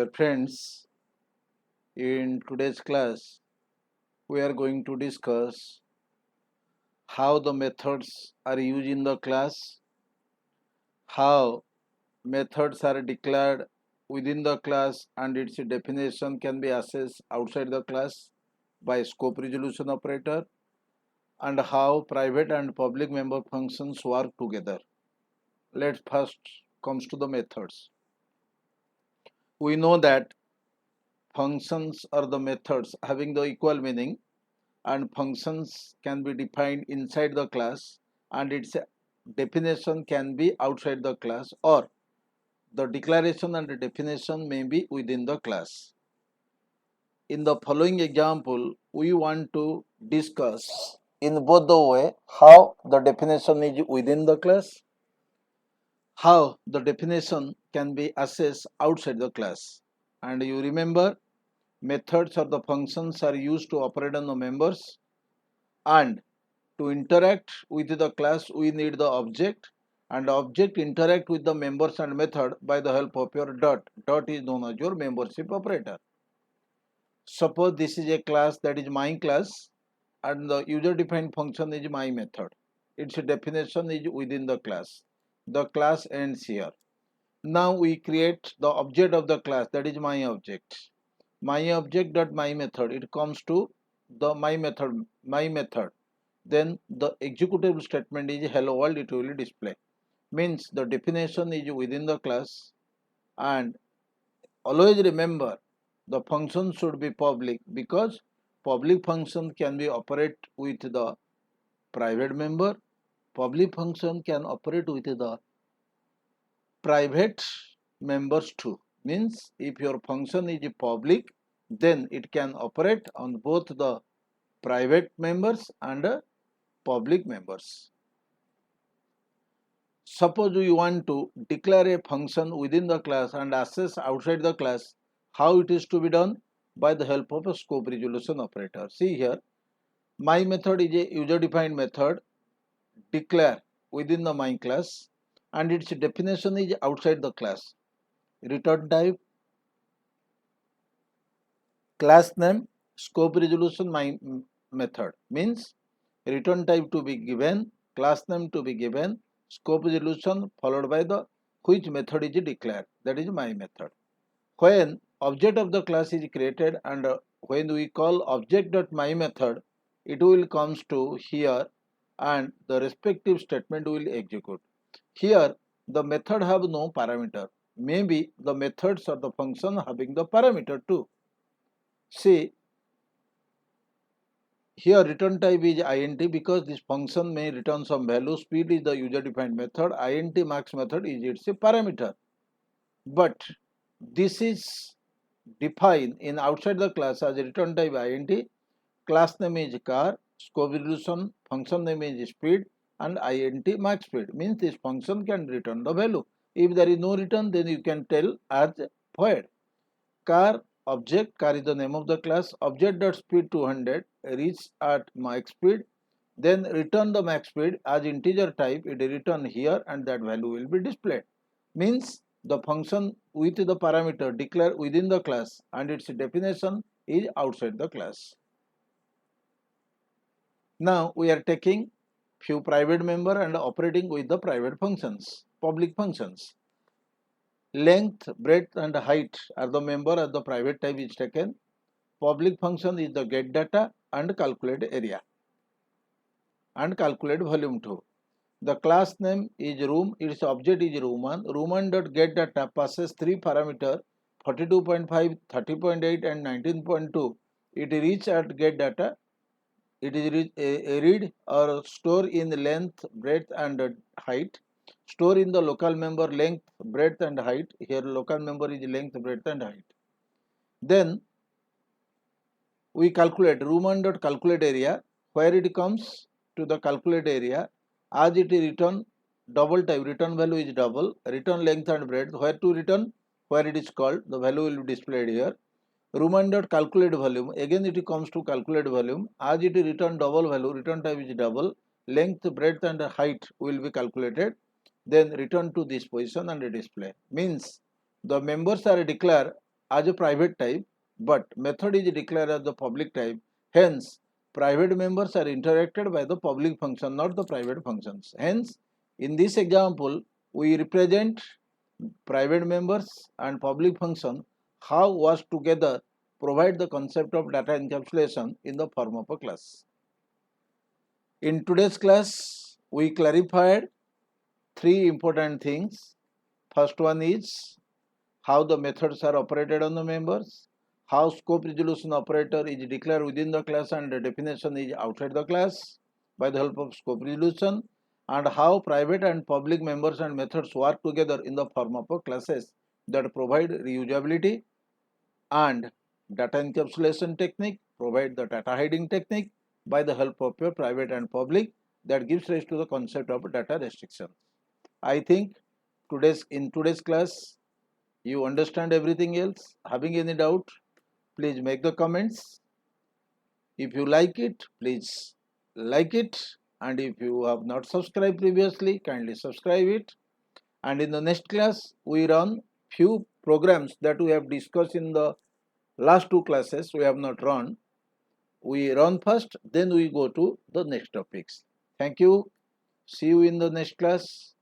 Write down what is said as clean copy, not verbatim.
Dear friends, in today's class, we are going to discuss how the methods are used in the class, how methods are declared within the class and its definition can be assessed outside the class by scope resolution operator, and how private and public member functions work together. Let's first comes to the methods. We know that functions are the methods having the equal meaning, and functions can be defined inside the class and its definition can be outside the class, or the declaration and the definition may be within the class. In the following example, we want to discuss in both the way how the definition is within the class, how the definition can be assessed outside the class. And you remember, methods or the functions are used to operate on the members, and to interact with the class we need the object, and object interact with the members and method by the help of your dot. Dot is known as your membership operator. Suppose this is a class, that is my class, and the user defined function is my method. Its definition is within the class. The class ends here. Now we create the object of the class, that is my object. My object dot my method, it comes to the my method. Then the executable statement is hello world, it will display. Means the definition is within the class, and always remember the function should be public, because public function can be operate with the private member, public function can operate with the private members too. Means if your function is public, then it can operate on both the private members and public members. Suppose you want to declare a function within the class and access outside the class, how it is to be done? By the help of a scope resolution operator. See here, my method is a user defined method declare within the my class, and its definition is outside the class. Return type, class name, scope resolution my method. Means return type to be given, class name to be given, scope resolution followed by the which method is declared, that is my method. When object of the class is created and when we call object.myMethod, it will comes to here and the respective statement will execute. Here the method have no parameter. Maybe the methods or the function having the parameter too. See, here return type is int, because this function may return some value. Speed is the user defined method. Int max method is its a parameter. But this is defined in outside the class as a return type int, class name is car, scope resolution, function name is speed, and int max speed. Means this function can return the value. If there is no return, then you can tell as void. Car object, car is the name of the class, object.speed 200 reach at max speed, then return the max speed as integer type, it return here and that value will be displayed. Means the function with the parameter declared within the class and its definition is outside the class. Now we are taking few private member and operating with the private functions, public functions. Length, breadth and height are the member as the private type is taken. Public function is the get data and calculate area and calculate volume too. The class name is room, its object is room1. Room1.getData passes three parameters 42.5, 30.8 and 19.2. It reach at get data. It is read or store in length, breadth and height. Store in the local member length, breadth and height. Here local member is length, breadth and height. Then we calculate room1.calculate area, where it comes to the calculate area, as it is return double type, return value is double, return length and breadth, where to return, where it is called, the value will be displayed here. Room1.calculate volume, again it comes to calculate volume, as it is return double value, return type is double, length, breadth and height will be calculated, then return to this position and display. Means the members are declared as a private type, but method is declared as the public type. Hence, private members are interacted by the public function, not the private functions. Hence, in this example, we represent private members and public function how was together provide the concept of data encapsulation in the form of a class. In today's class, we clarified three important things. First one is how the methods are operated on the members, how scope resolution operator is declared within the class and the definition is outside the class by the help of scope resolution, and how private and public members and methods work together in the form of classes that provide reusability, and data encapsulation technique provide the data hiding technique by the help of your private and public that gives rise to the concept of data restriction. I think in today's class you understand everything else. Having any doubt, please make the comments. If you like it, please like it, and if you have not subscribed previously, kindly subscribe it. And in the next class, we run few programs that we have discussed in the last two classes. We have not run. We run first, then we go to the next topics. Thank you. See you in the next class.